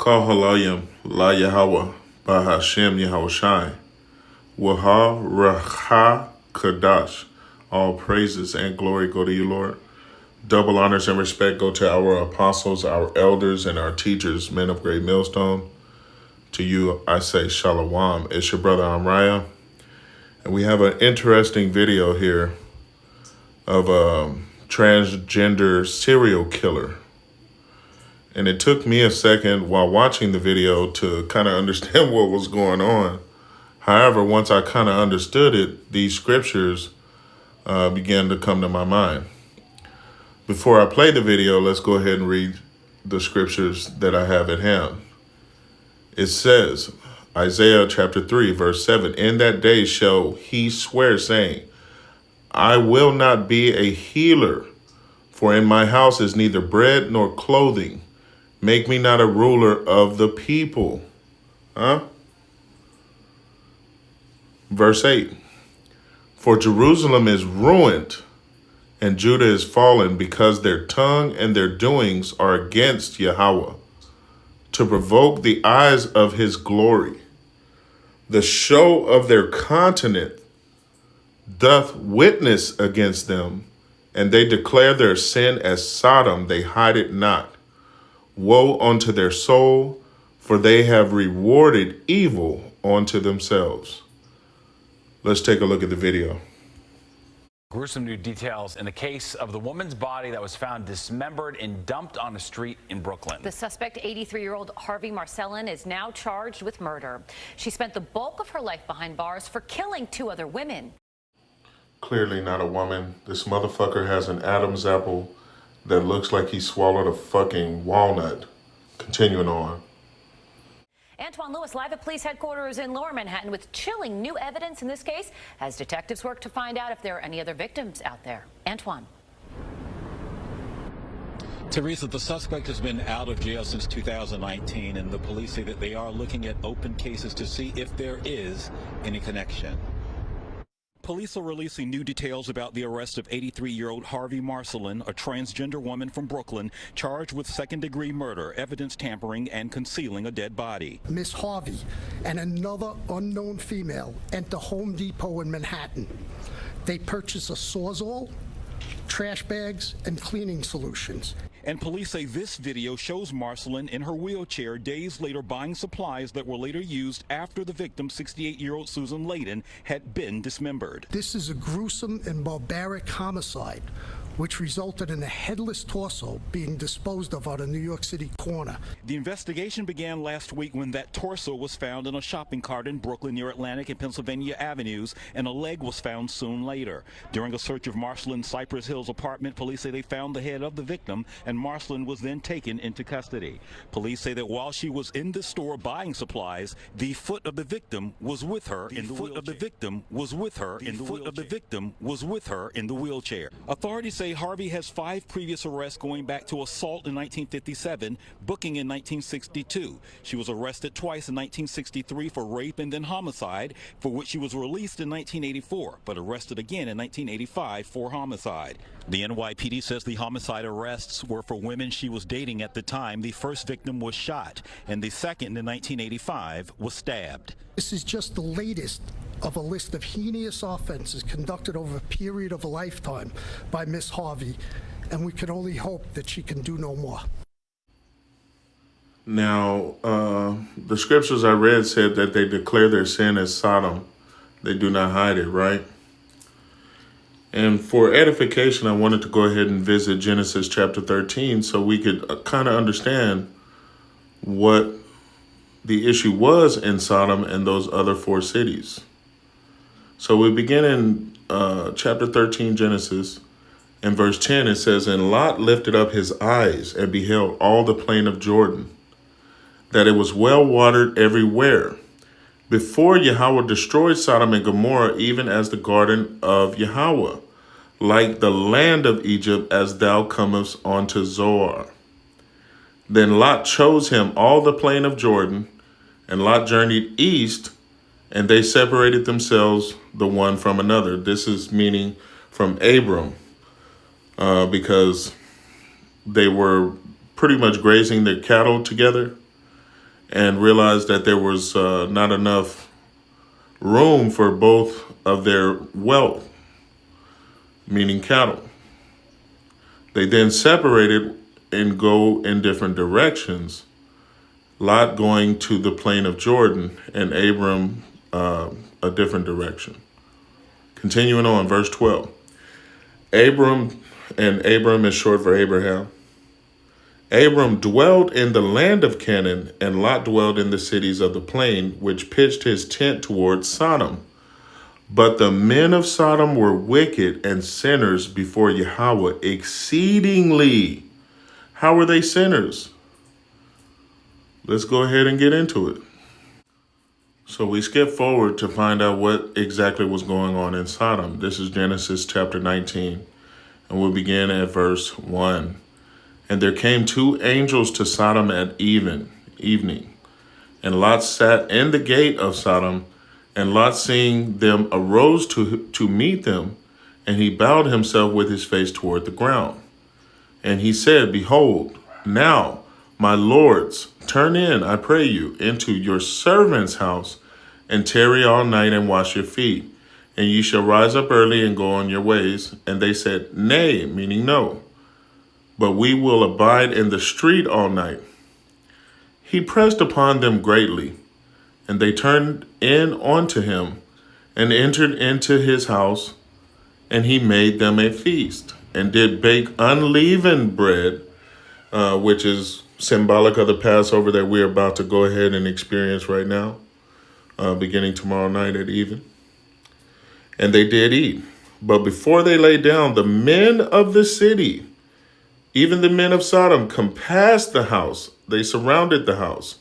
Kal Halayim La Yahweh Bahashem Yahushai Waha Raha Kadash. All praises and glory go to you, Lord. Double honors and respect go to our apostles, our elders, and our teachers, men of great millstone. To you, I say Shalom. It's your brother Amraya. And we have an interesting video here of a transgender serial killer. And it took me a second while watching the video to kind of understand what was going on. However, once I kind of understood it, these scriptures began to come to my mind. Before I play the video, let's go ahead and read the scriptures that I have at hand. It says, Isaiah chapter 3, verse 7, "In that day shall he swear, saying, I will not be a healer, for in my house is neither bread nor clothing. Make me not a ruler of the people." Verse 8, "For Jerusalem is ruined, and Judah is fallen, because their tongue and their doings are against Yahweh, to provoke the eyes of his glory. The show of their continent doth witness against them, and they declare their sin as Sodom, they hide it not. Woe unto their soul, for they have rewarded evil unto themselves." Let's take a look at the video. Gruesome new details in the case of the woman's body that was found dismembered and dumped on a street in Brooklyn. The suspect, 83-year-old Harvey Marcellin, is now charged with murder. She spent the bulk of her life behind bars for killing 2 other women. Clearly not a woman. This motherfucker has an Adam's apple that looks like he swallowed a fucking walnut. Continuing on. Antoine Lewis live at police headquarters in Lower Manhattan with chilling new evidence in this case as detectives work to find out if there are any other victims out there. Antoine. Teresa, the suspect has been out of jail since 2019, and the police say that they are looking at open cases to see if there is any connection. Police are releasing new details about the arrest of 83-year-old Harvey Marcellin, a transgender woman from Brooklyn, charged with second-degree murder, evidence tampering, and concealing a dead body. Miss Harvey and another unknown female enter Home Depot in Manhattan. They purchase a Sawzall, trash bags, and cleaning solutions. And police say this video shows Marcellin in her wheelchair days later buying supplies that were later used after the victim, 68-year-old Susan Layden, had been dismembered. This is a gruesome and barbaric homicide, which resulted in a headless torso being disposed of on a New York City corner. The investigation began last week when that torso was found in a shopping cart in Brooklyn near Atlantic and Pennsylvania Avenues, and a leg was found soon later. During a search of Marcellin's Cypress Hills apartment, police say they found the head of the victim, and Marcellin was then taken into custody. Police say that while she was in the store buying supplies, the foot of the victim was with her in the wheelchair. Authorities say Harvey has 5 previous arrests going back to assault in 1957, booking in 1962. She was arrested twice in 1963 for rape and then homicide, for which she was released in 1984, but arrested again in 1985 for homicide. The NYPD says the homicide arrests were for women she was dating at the time. The first victim was shot, and the second in 1985 was stabbed. This is just the latest of a list of heinous offenses conducted over a period of a lifetime by Miss Harvey, and we can only hope that she can do no more. Now, the scriptures I read said that they declare their sin as Sodom. They do not hide it, right? And for edification, I wanted to go ahead and visit Genesis chapter 13 so we could kind of understand what the issue was in Sodom and those other 4 cities. So we begin in chapter 13, Genesis. In verse 10, it says, "And Lot lifted up his eyes and beheld all the plain of Jordan, that it was well watered everywhere, before Yahweh destroyed Sodom and Gomorrah, even as the garden of Yahweh, like the land of Egypt, as thou comest unto Zoar. Then Lot chose him all the plain of Jordan, and Lot journeyed east, and they separated themselves the one from another." This is meaning from Abram, because they were pretty much grazing their cattle together. and realized that there was not enough room for both of their wealth, meaning cattle. They then separated and go in different directions. Lot going to the plain of Jordan, and Abram a different direction. Continuing on, verse 12. Abram, and Abram is short for Abraham. Abram dwelled in the land of Canaan, and Lot dwelled in the cities of the plain, which pitched his tent towards Sodom. But the men of Sodom were wicked and sinners before Yahweh exceedingly. How were they sinners? Let's go ahead and get into it. So we skip forward to find out what exactly was going on in Sodom. This is Genesis chapter 19, and we'll begin at verse 1. And there came two angels to Sodom at evening, and Lot sat in the gate of Sodom, and Lot, seeing them, arose to meet them, and he bowed himself with his face toward the ground. And he said, Behold, now, my lords, turn in, I pray you, into your servant's house, and tarry all night and wash your feet. And ye shall rise up early and go on your ways. And they said, Nay, meaning no, but we will abide in the street all night. He pressed upon them greatly, and they turned in unto him, and entered into his house, and he made them a feast, and did bake unleavened bread, which is symbolic of the Passover that we're about to go ahead and experience right now, beginning tomorrow night at even. And they did eat. But before they lay down, the men of the city, even the men of Sodom, compassed the house. They surrounded the house,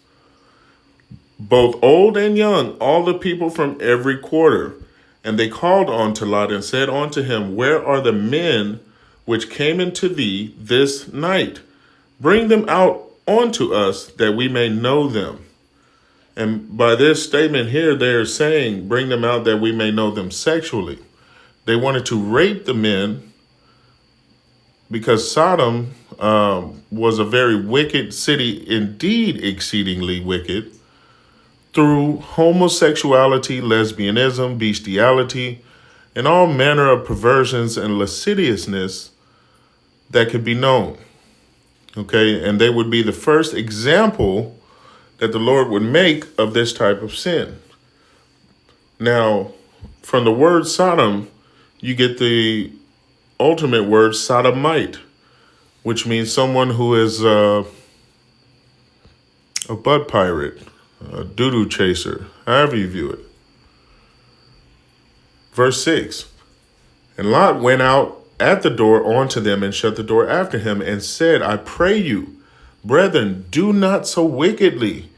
both old and young, all the people from every quarter. And they called unto Lot and said unto him, Where are the men which came into thee this night? Bring them out unto us, that we may know them. And by this statement here, they're saying, bring them out that we may know them sexually. They wanted to rape the men because Sodom was a very wicked city, indeed exceedingly wicked, through homosexuality, lesbianism, bestiality, and all manner of perversions and lasciviousness that could be known. Okay, and they would be the first example that the Lord would make of this type of sin. Now, from the word Sodom, you get the ultimate word sodomite, which means someone who is a butt pirate, a doo-doo chaser, however you view it. Verse 6, and Lot went out at the door unto them and shut the door after him and said, I pray you, brethren, do not so wickedly.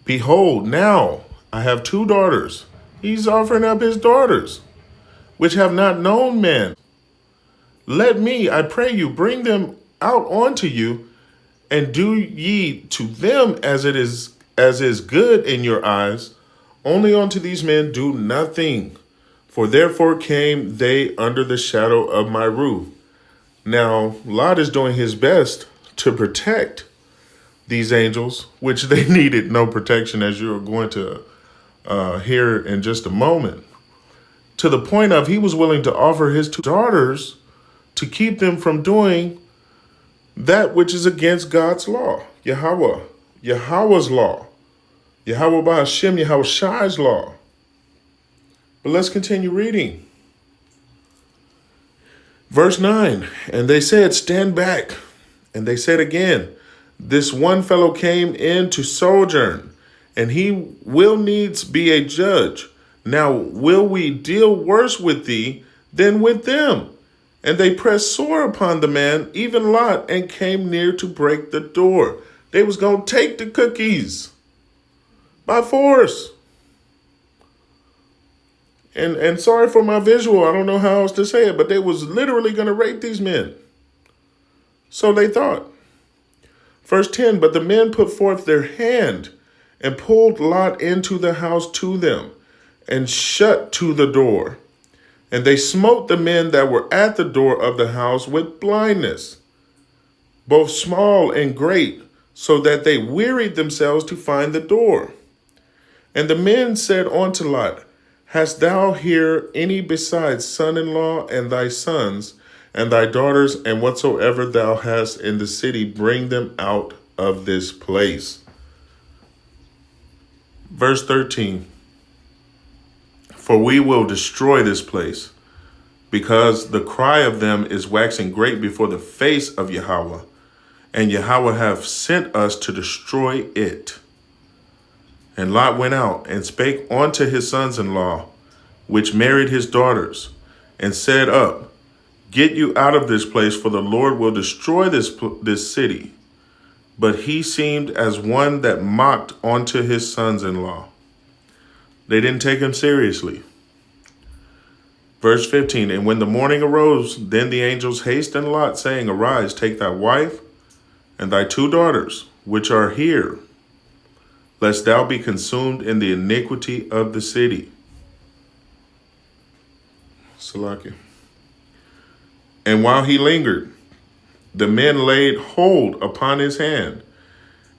Behold, now I have two daughters. He's offering up his daughters, which have not known man. Let me, I pray you, bring them out unto you, and do ye to them as is good in your eyes. Only unto these men do nothing. For therefore came they under the shadow of my roof. Now, Lot is doing his best to protect these angels, which they needed no protection, as you're going to hear in just a moment, to the point of he was willing to offer his two daughters to keep them from doing that which is against God's law, Yahweh's law, Yahweh Ba'ashem, Yahweh Shai's law. But let's continue reading. Verse 9, and they said, stand back. And they said again, this one fellow came in to sojourn, and he will needs be a judge. Now will we deal worse with thee than with them? And they pressed sore upon the man, even Lot, and came near to break the door. They was going to take the cookies by force. And sorry for my visual, I don't know how else to say it, but they was literally going to rape these men. So they thought. Verse 10, but the men put forth their hand and pulled Lot into the house to them and shut to the door. And they smote the men that were at the door of the house with blindness, both small and great, so that they wearied themselves to find the door. And the men said unto Lot, Hast thou here any besides son-in-law and thy sons and thy daughters, and whatsoever thou hast in the city, bring them out of this place. Verse 13, For we will destroy this place, because the cry of them is waxing great before the face of Yahweh, and Yahweh hath sent us to destroy it. And Lot went out and spake unto his sons-in-law, which married his daughters, and said up, Get you out of this place, for the Lord will destroy this city. But he seemed as one that mocked unto his sons-in-law. They didn't take him seriously. Verse 15, And when the morning arose, then the angels hastened Lot, saying, Arise, take thy wife and thy 2 daughters, which are here, lest thou be consumed in the iniquity of the city. Salakia. And while he lingered, the men laid hold upon his hand,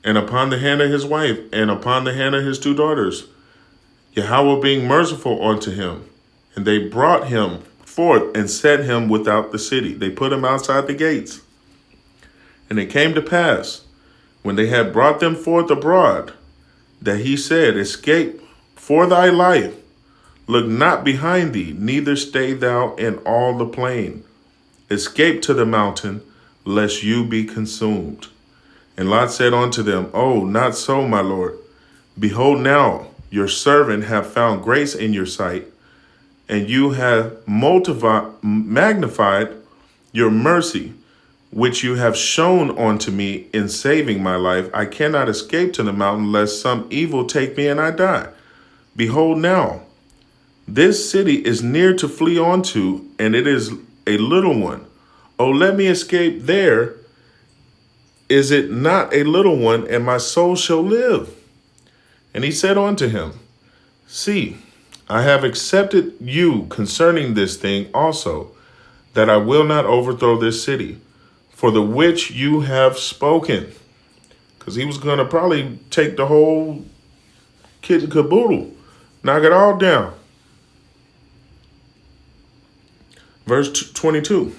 and upon the hand of his wife, and upon the hand of his 2 daughters, Yahweh being merciful unto him. And they brought him forth and set him without the city. They put him outside the gates. And it came to pass, when they had brought them forth abroad, that he said, Escape for thy life. Look not behind thee, neither stay thou in all the plain. Escape to the mountain, lest you be consumed. And Lot said unto them, Oh, not so, my lord. Behold, now your servant have found grace in your sight, and you have magnified your mercy, which you have shown unto me in saving my life. I cannot escape to the mountain, lest some evil take me and I die. Behold now, this city is near to flee unto, and it is a little one. Oh, let me escape there. Is it not a little one, and my soul shall live? And he said unto him, See, I have accepted you concerning this thing also, that I will not overthrow this city, for the which you have spoken. Because he was going to probably take the whole kit and caboodle, knock it all down. Verse 22.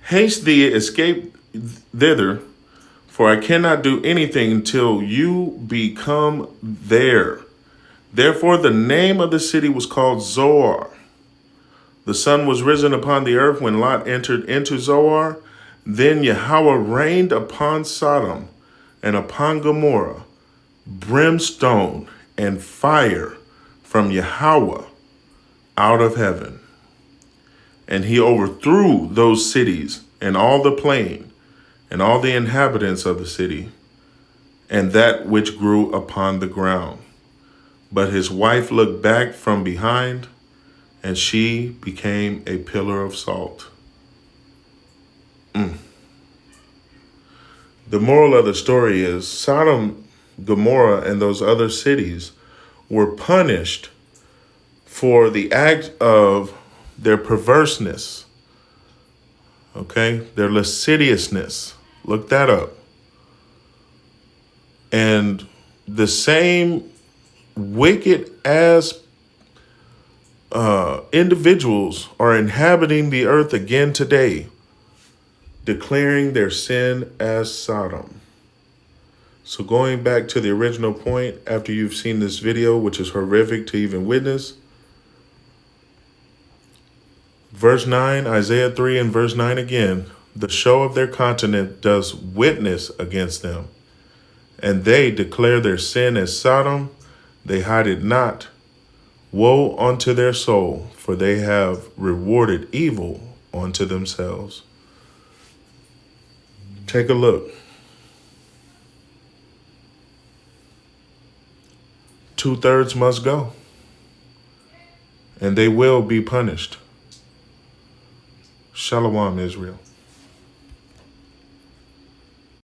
Haste thee, escape thither, for I cannot do anything until you become there. Therefore the name of the city was called Zoar. The sun was risen upon the earth when Lot entered into Zoar. Then Yahweh rained upon Sodom and upon Gomorrah brimstone and fire from Yahweh out of heaven. And he overthrew those cities and all the plain and all the inhabitants of the city and that which grew upon the ground. But his wife looked back from behind, and she became a pillar of salt. The moral of the story is Sodom, Gomorrah, and those other cities were punished for the act of their perverseness, okay, their lasciviousness. Look that up. And the same wicked ass individuals are inhabiting the earth again today, declaring their sin as Sodom. So going back to the original point, after you've seen this video, which is horrific to even witness, verse 9, Isaiah 3 and verse 9 again, the show of their continent does witness against them, and they declare their sin as Sodom, they hide it not. Woe unto their soul, for they have rewarded evil unto themselves. Take a look. 2/3 must go, and they will be punished. Shalom, Israel.